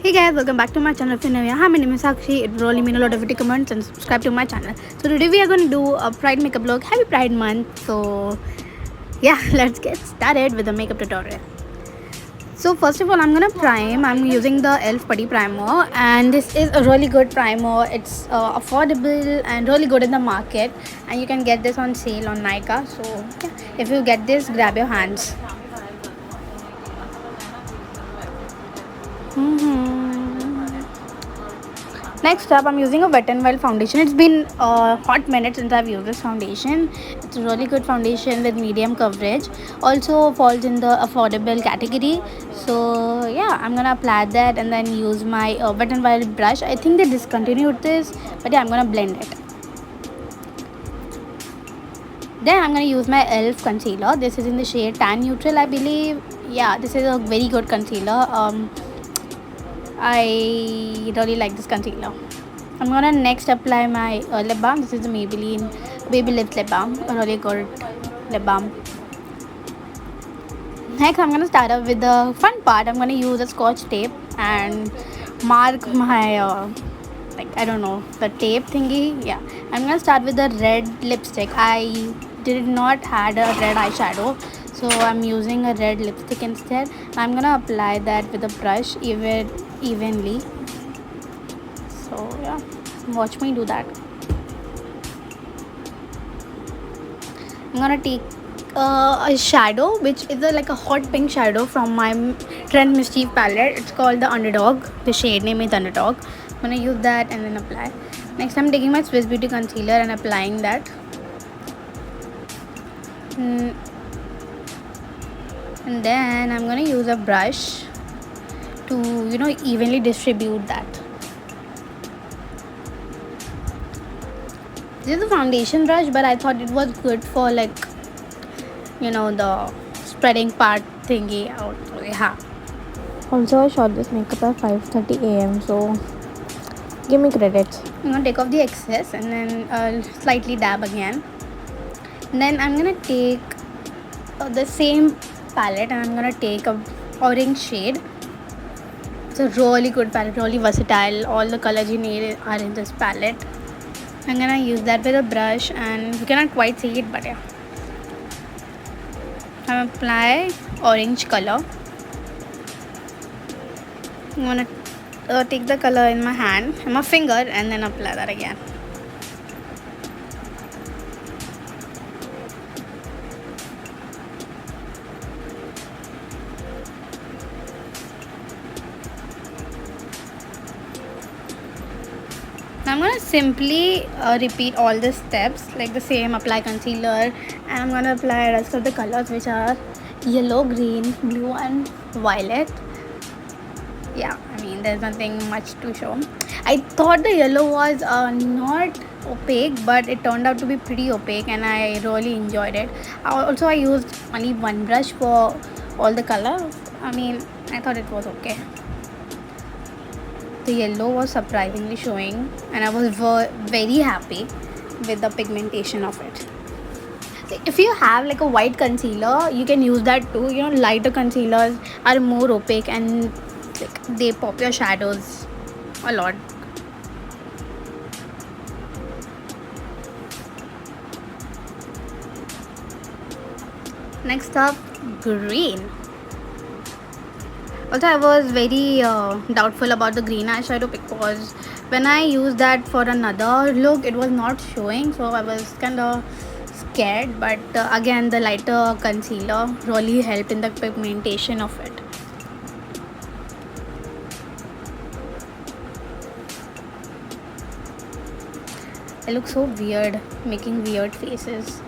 Hey guys, welcome back to my channel. If you're new here, hi, my name is Sakshi. It will really mean a lot if you take comments and subscribe to my channel. So today we are going to do a Pride makeup look. Happy Pride month. So yeah, let's get started with the makeup tutorial. So first of all, I'm gonna prime. I'm using the ELF Putty Primer, and this is a really good primer. It's affordable and really good in the market, and you can get this on sale on Nykaa. So yeah, if you get this, grab your hands. Next up, I'm using a Wet n Wild foundation. It's been a hot minute since I've used this foundation. It's a really good foundation with medium coverage. Also falls in the affordable category. So yeah, I'm gonna apply that and then use my Wet n Wild brush. I think they discontinued this, but yeah, I'm gonna blend it. Then I'm gonna use my ELF concealer. This is in the shade Tan Neutral, I believe. Yeah, this is a very good concealer. I really like this concealer. I'm gonna next apply my lip balm. This is the Maybelline Baby Lips Lip Balm, a really good lip balm. Next, I'm gonna start off with the fun part. I'm gonna use a Scotch tape and mark my I don't know, the tape thingy. Yeah, I'm gonna start with the red lipstick. I did not had a red eyeshadow, so I'm using a red lipstick instead. I'm gonna apply that with a brush evenly. So yeah, watch me do that. I'm gonna take a shadow which is like a hot pink shadow from my Trend Mischief palette. It's called the Underdog. The shade name is Underdog. I'm gonna use that and then apply. Next, I'm taking my Swiss Beauty concealer and applying that. And then I'm gonna use a brush to evenly distribute that. This is a foundation brush, but I thought it was good for the spreading part thingy out. Yeah. Also, I shot this makeup at 5:30 a.m. So give me credits. I'm gonna take off the excess and then slightly dab again. And then I'm gonna take the same palette and I'm gonna take a orange shade. It's a really good palette, really versatile. All the colors you need are in this palette. I'm gonna use that with a brush and you cannot quite see it, but yeah. I'm apply orange color. I'm gonna take the color in my hand and my finger and then apply that again. I'm gonna simply repeat all the steps like the same. Apply concealer and I'm gonna apply rest of the colors, which are yellow, green, blue and violet. Yeah, I mean there's nothing much to show. I thought the yellow was not opaque, but it turned out to be pretty opaque and I really enjoyed it. Also, I used only one brush for all the colors. I mean, I thought it was okay. The yellow was surprisingly showing and I was very happy with the pigmentation of it. So if you have like a white concealer, you can use that too. Lighter concealers are more opaque and they pop your shadows a lot. Next up, green. Also, I was very doubtful about the green eyeshadow because when I used that for another look, it was not showing, so I was kind of scared. But again, the lighter concealer really helped in the pigmentation of it. I look so weird making weird faces.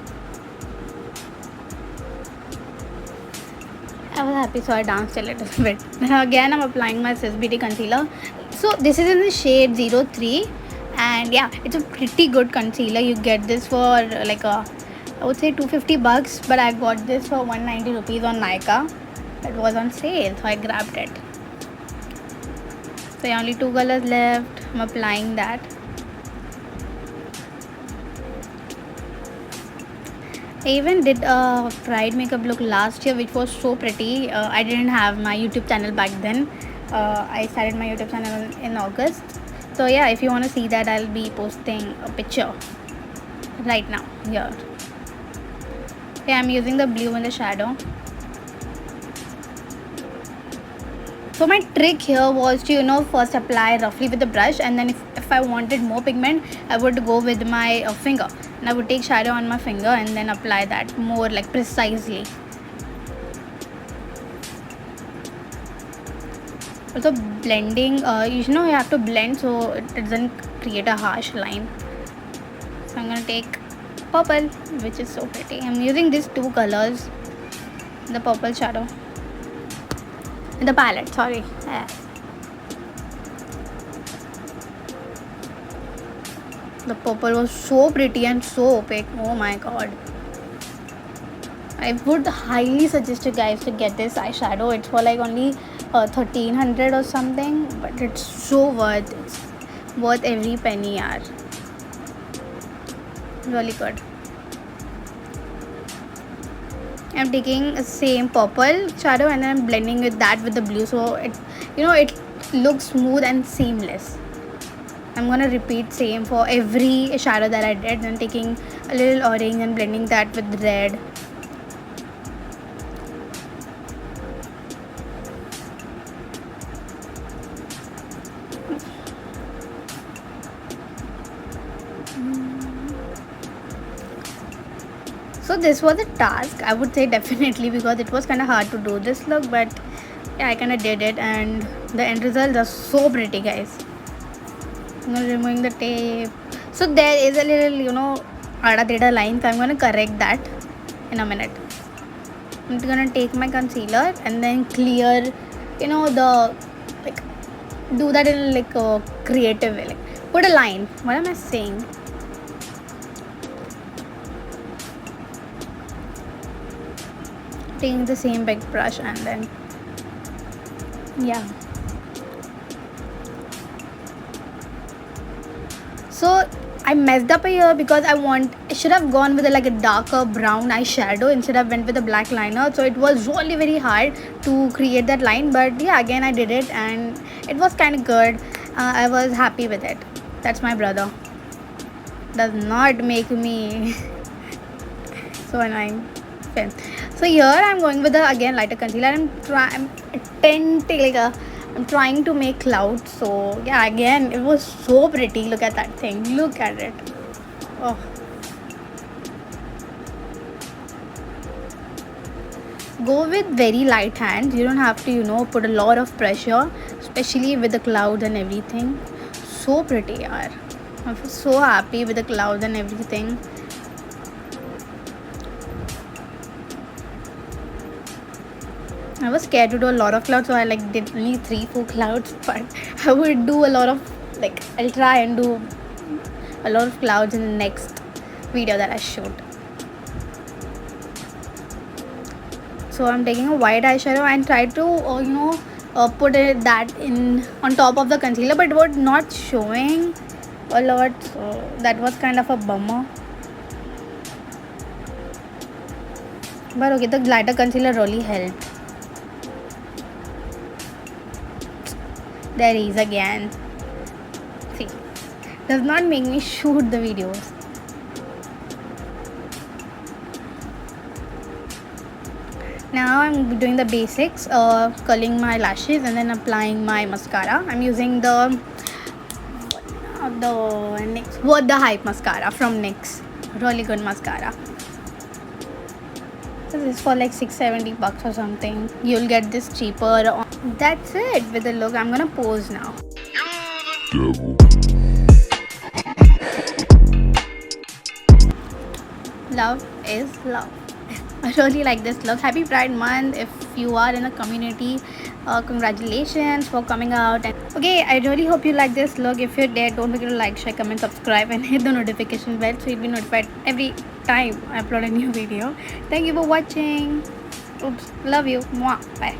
I was happy, so I danced a little bit. Now again, I'm applying my Swiss Beauty concealer. So this is in the shade 03, and yeah, it's a pretty good concealer. You get this for I would say 250 bucks, but I got this for 190 rupees on Nykaa. It was on sale, so I grabbed it. So only two colors left. I'm applying that. I even did a Pride makeup look last year, which was so pretty. I didn't have my YouTube channel back then, I started my YouTube channel in August. So yeah, if you want to see that, I'll be posting a picture right now here. Okay, I'm using the blue in the shadow. So my trick here was to first apply roughly with the brush, and then if I wanted more pigment, I would go with my finger, and I would take shadow on my finger and then apply that more like precisely. Also blending, you have to blend so it doesn't create a harsh line. So I'm gonna take purple, which is so pretty. I'm using these two colors, the purple shadow in the palette, sorry. The purple was so pretty and so opaque. Oh my god. I would highly suggest you guys to get this eyeshadow. It's for like only 1300 or something, but it's so worth it. It's worth every penny, yaar. Really good. I'm taking the same purple shadow and then I'm blending with that with the blue, so it looks smooth and seamless. I'm gonna repeat same for every shadow that I did. Then taking a little orange and blending that with red. So this was a task, I would say, definitely, because it was kind of hard to do this look, but yeah, I kind of did it, and the end results are so pretty, guys. I'm removing the tape. So there is a little ada teda line, so I'm going to correct that in a minute. I'm going to take my concealer and then clear the do that in like a creative way, like put a line. What am I saying? Taking the same big brush and then yeah. So I messed up here because I should have gone with a darker brown eyeshadow instead of went with a black liner. So it was really very hard to create that line, but yeah, again I did it and it was kind of good. I was happy with it. That's my brother. Does not make me so annoying. Okay. So here I'm going with the again lighter concealer. I'm trying to make clouds. So yeah, again it was so pretty. Look at that thing. Look at it. Oh. Go with very light hands. You don't have to put a lot of pressure, especially with the clouds and everything. So pretty, yaar. I'm so happy with the clouds and everything. I was scared to do a lot of clouds, so I did only 3-4 clouds, but I would do a lot of I'll try and do a lot of clouds in the next video that I shoot. So I'm taking a white eyeshadow and try to put that in on top of the concealer, but it was not showing a lot, so that was kind of a bummer. But okay, the lighter concealer really helped. There he is again. See, does not make me shoot the videos. Now I'm doing the basics, curling my lashes and then applying my mascara. I'm using the NYX What the Hype mascara from NYX. Really good mascara. This is for like $670 or something. You'll get this cheaper. That's it with the look. I'm gonna pose now. Love is love. I really like this look. Happy Pride Month. If you are in a community, congratulations for coming out. And okay, I really hope you like this look. If you're there, don't forget to like, share, comment, subscribe and hit the notification bell so you'll be notified every time I upload a new video. Thank you for watching. Oops, love you. Mwah. Bye.